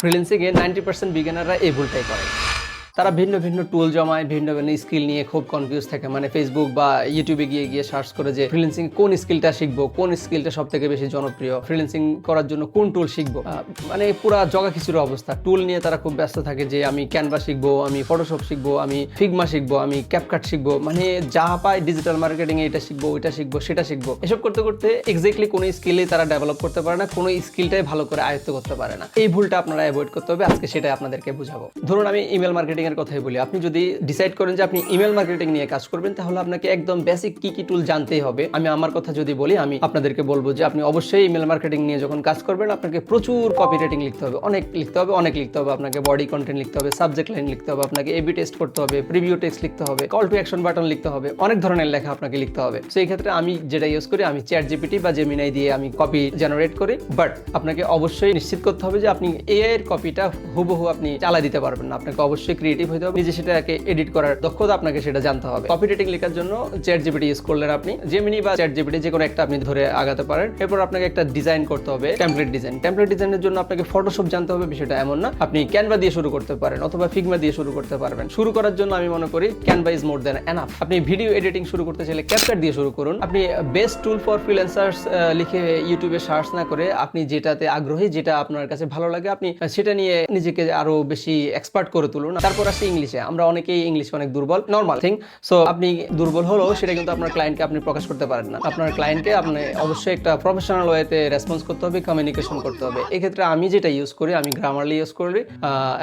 ফ্রিল্যান্সিংয়ে 90% বিগিনাররা এই ভুলটাই করে। তারা ভিন্ন ভিন্ন টুল জমায়, ভিন্ন ভিন্ন স্কিল নিয়ে খুব কনফিউজ থাকে। মানে ফেসবুক বা ইউটিউবে গিয়ে সার্চ করে যে ফ্রিল্যান্সিং কোন স্কিলটা শিখবো, কোন স্কিলটা সব থেকে বেশি জনপ্রিয়, ফ্রিল্যান্সিং করার জন্য কোন টুল শিখবো। মানে পুরা জগা খিচুর অবস্থা। টুল নিয়ে তারা খুব ব্যস্ত থাকে যে আমি ক্যানভা শিখবো, আমি ফটোশপ শিখবো, আমি ফিগমা শিখবো, আমি ক্যাপকাট শিখবো। মানে যা পায় ডিজিটাল মার্কেটিং এটা শিখবো, ওইটা শিখবো, সেটা শিখবো। এসব করতে করতে এক্স্যাক্টলি কোনো স্কিলে তারা ডেভেলপ করতে পারে না, কোনো স্কিলটাই ভালো করে আয়ত্ত করতে পারে না। এই ভুলটা আপনারা অ্যাভয়েড করতে হবে। আজকে সেটাই আপনাদেরকে বুঝাবো। ধরুন আমি ইমেল মার্কেটিং এর কথাই বলি। আপনি যদি ডিসাইড করেন যে আপনি ইমেল মার্কেটিং নিয়ে কাজ করবেন, তাহলে আপনাকে একদম বেসিক কি টুল জানতেই হবে। আমি আমার কথা যদি বলি, আমি আপনাদেরকে বলবো যে আপনি অবশ্যই ইমেল মার্কেটিং নিয়ে যখন কাজ করবেন, আপনাকে প্রচুর কপি রাইটিং লিখতে হবে, অনেক লিখতে হবে। আপনাকে বডি কন্টেন্ট লিখতে হবে, সাবজেক্ট লাইন লিখতে হবে, আপনাকে এবি টেস্ট করতে হবে, প্রিভিউ টেক্সট লিখতে হবে, কল টু অ্যাকশন বাটন লিখতে হবে, অনেক ধরনের লেখা আপনাকে লিখতে হবে। সেই ক্ষেত্রে আমি যেটা ইউজ করি, আমি চ্যাট জিপিটি বা জেমিনাই দিয়ে আমি কপি জেনারেট করি। বাট আপনাকে অবশ্যই নিশ্চিত করতে হবে যে আপনি এআই এর কপিটা হুবহু আপনি চালা দিতে পারবেন না। আপনাকে অবশ্যই ক্রিয়েটিভ হতে হবে, নিজে সেটাকে এডিট করার দক্ষতা আপনাকে সেটা জানতে হবে। কপি রাইটিং লেখার জন্য চ্যাট জিপিটি ইউজ করলেন, আপনি জেমিনি বা চ্যাট জিপিটি যে কোনো একটা আপনি ধরে আগাতে পারেন। এরপর আপনাকে একটা ডিজাইন করতে হবে, টেমপ্লেট ডিজাইনের জন্য আপনাকে ফটোশপ জানতে হবে। বিষয়টা এমন না, আপনি ক্যানভা দিয়ে শুরু করতে পারেন অথবা ফিগমা দিয়ে শুরু করতে পারবেন। শুরু করার জন্য আমি মনে করি Canva is more than enough. আপনি ভিডিও এডিটিং শুরু করতে চাইলে ক্যাপকাট দিয়ে শুরু করুন। আপনি বেস্ট টুল ফর ফ্রিল্যান্সার্স লিখে ইউটিউবে সার্চ না করে আপনি যেটাতে আগ্রহী, যেটা আপনার কাছে ভালো লাগে, আপনি সেটা নিয়ে নিজেকে আরো বেশি এক্সপার্ট করে তুলুন। তারপর আসে ইংলিশে। আমরা অনেকেই ইংলিশ অনেক দুর্বল, নরমাল থিং। সো আপনি দুর্বল হলেও সেটা কিন্তু আপনার ক্লায়েন্টকে আপনি প্রকাশ করতে পারেন না। আপনার ক্লায়েন্টকে আপনি অবশ্যই একটা প্রফেশনাল ওয়েতে রেসপন্স করতে হবে, কমিউনিকেশন করতে হবে। এক্ষেত্রে আমি যেটা ইউজ করি, আমি গ্রামারলি ইউজ করি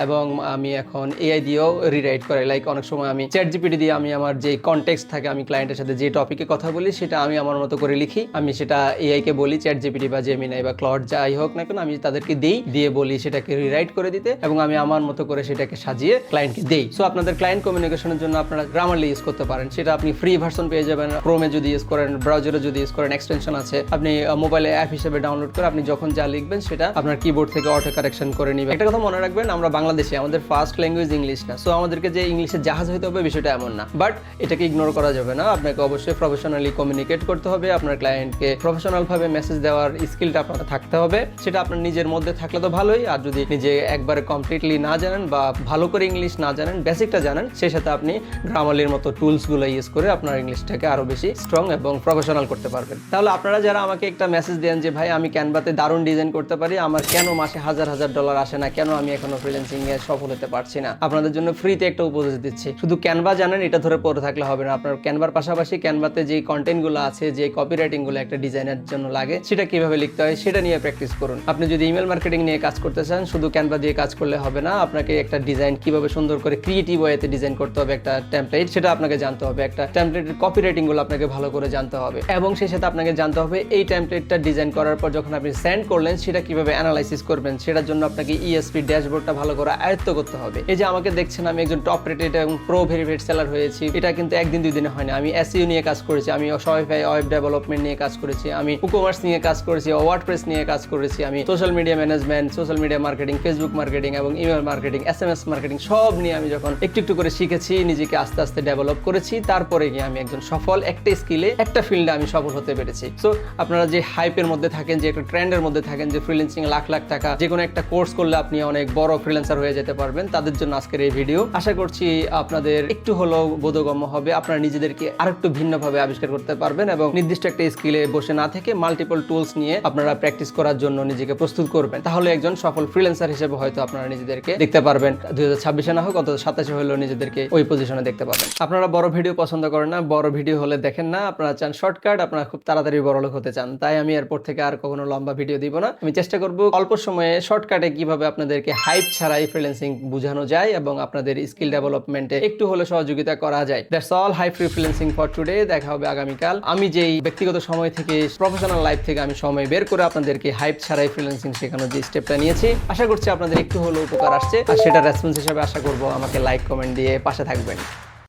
এবং আমি এখন এআই দিয়েও রিরাইট করি। লাইক অনেক সময় আমি চ্যাট জিপিটি দিয়ে আমি আমার যে কনটেক্সট থাকে, আমি ক্লায়েন্টের সাথে যে টপিকে কথা বলি, সেটা আমি আমার মতো করে লিখি। আমি সেটা এআই কে বলি, চ্যাট জিপিটি বা জেমিনাই বা ক্লড যাই হোক না কেন, আমি তাদেরকে দিয়ে বলি সেটাকে রিরাইট করে দিতে, এবং আমি আমার মতো করে সেটাকে সাজিয়ে ক্লায়েন্টকে দেই। সো আপনাদের ক্লায়েন্ট কমিউনিকেশনের জন্য আপনারা গ্রামারলি ইউজ করতে পারেন। সেটা আপনি ফ্রি ভার্সন পেয়ে যাবেন ক্রোমে যদি ইউজ করেন, ব্রাউজারে যদি ইউজ করেন, এক্সটেনশন আছে। আপনি মোবাইলে অ্যাপ হিসেবে ডাউনলোড করে আপনি যখন যা লিখবেন সেটা আপনার কিবোর্ড থেকে অটো কারেকশন করে নেবেন। একটা কথা মনে রাখবেন, আমরা বাংলাদেশে, আমাদের ফার্স্ট ল্যাঙ্গুয়েজ ইংলিশ না। সো আমাদেরকে যে ইংলিশে জাহাজ হইতে হবে বিষয়টা এমন না, বাট এটাকে ইগনোর করা যাবে না। আপনাকে অবশ্যই প্রফেশনালি কমিউনিকেট করতে হবে। আপনার ক্লায়েন্টকে প্রফেশনাল ভাবে মেসেজ দেওয়ার স্কিলটা আপনার থাকতে হবে। সেটা আপনার নিজের মধ্যে থাকলে তো ভালোই, আর যদি নিজে একবারে কমপ্লিটলি না জানেন বা ভালো করে ইংলিশ না জানেন, বেসিকটা জানেন, সেই সাথে আপনি গ্রামারলির মতো টুলসগুলো ইউজ করে আপনার ইংলিশটাকে আরো বেশি স্ট্রং এবং প্রফেশনাল করতে পারবেন। তাহলে আপনারা যারা আমাকে একটা মেসেজ দেন যে ভাই আমি ক্যানভাতে দারুণ ডিজাইন করতে পারি, আমার কেন মাসে হাজার ডলার আসে না, কেন আমি এখনো ফ্রিল্যান্সিং এ সফল হতে পারছি না, আপনাদের জন্য ফ্রিতে একটা উপদেশ দিচ্ছি। শুধু ক্যানভা জানেন এটা ধরে পড়ে থাকলে হবে না। আপনার ক্যানভার পাশাপাশি ক্যানভাতে যে কন্টেন্টগুলো আছে, যে কপিরাইটিংগুলো একটা ডিজাইনের জন্য লাগে, সেটা কিভাবে লিখতে হয় সেটা নিয়ে প্র্যাকটিস করুন। আপনি যদি ইমেল মার্কেটিং নিয়ে কাজ করতে চান, শুধু ক্যানভা দিয়ে কাজ করলে হবে না। আপনাকে একটা ডিজাইন কিভাবে সুন্দর করে ক্রিয়েটিভ ওয়েতে ডিজাইন করতে হবে, একটা টেমপ্লেট, সেটা আপনাকে জানতে হবে। একটা টেমপ্লেটের কপিরাইটিং গুলো আপনাকে ভালো করে জানতে হবে, এবং সেই সাথে আপনাকে জানতে হবে এই টেমপ্লেটটা ডিজাইন করার পর যখন আপনি সেন্ড করলেন সেটা কিভাবে অ্যানালাইসিস করবেন। সেটার জন্য আপনাকে ইএসপি ড্যাশবোর্ডটা ভালো করে আয়ত্ত করতে হবে। এই যে আমাকে দেখছেন, আমি একজন টপ রেটেড এবং প্রো ভেরিফাইড সেলার হয়েছি, এটা কিন্তু একদিন দুই দিনে হয় না। আমি এসইও নিয়ে কাজ করেছি, আমি শপিফাই ওয়েব ডেভেলপমেন্ট নিয়ে কাজ করেছি, আমি ইকমার্স নিয়ে কাজ করেছি, ওয়ার্ডপ্রেস নিয়ে কাজ করেছি, আমি social media management, social media marketing, Facebook marketing এবং ইমেল মার্কেটিং, এসএমএস মার্কেটিং সব নিয়ে আমি যখন একটু করে শিখেছি, নিজেকে আস্তে আস্তে ডেভেলপ করেছি, তারপরে গিয়ে আমি একজন সফল একটা স্কিলে একটা ফিল্ডে আমি সফল হতে পেরেছি। সো আপনারা যে হাইপের মধ্যে থাকেন, যে একটা ট্রেন্ডের মধ্যে থাকেন, যে ফ্রিল্যান্সিং লাখ টাকা যে কোনো একটা কোর্স করলে আপনি অনেক বড় ফ্রিল্যান্সার হয়ে যেতে পারবেন, তাদের জন্য আজকের এই ভিডিও। আশা করছি আপনাদের একটু হলেও বোধগম্য হবে। আপনারা নিজেদেরকে আরেকটু ভিন্নভাবে আবিষ্কার করতে পারবেন এবং নির্দিষ্ট একটা স্কিলে বসে না থেকে মাল্টিপল টুলস নিয়ে আপনারা প্র্যাকটিস করার জন্য নিজেকে প্রস্তুত করবেন। তাহলে একজন সফল ফ্রিল্যান্সার হিসেবে হয়তো আপনারা নিজেদেরকে দেখতে পারবেন। 2026 না হোক, অন্তত 27 হলেও নিজেদেরকে ওই পজিশনে দেখতে পাবেন। আপনারা বড় ভিডিও পছন্দ করেন না, বড় ভিডিও হলে দেখেন না, আপনারা চান শর্টকাট, আপনারা খুব তাড়াতাড়ি বড়লোক হতে চান। তাই আমি এরপর থেকে আর কখনো লম্বা ভিডিও দিব না। আমি চেষ্টা করব অল্প সময়ে শর্টকাটে কিভাবে আপনাদেরকে হাইপ ছাড়াই ফ্রিল্যান্সিং বোঝানো যায় এবং আপনাদের স্কিল ডেভেলপমেন্টে একটু হলে সহযোগিতা করা যায়। That's all, hi free freelancing for today. দেখা হবে আগামীকাল। আমি যেই ব্যক্তিগত সময় থেকে, প্রফেশনাল লাইফ থেকে আমি সময় বের করে আপনাদেরকে হাইপ ছাড়াই ফ্রিল্যান্সিং শেখানোর যে স্টেপটা নিয়েছি, আশা করছি আপনাদের একটু হলেও উপকার আসছে, আর সেটা রেসপন্স হিসেবে আশা করব আমাকে লাইক কমেন্ট দিয়ে পাশে থাকবেন।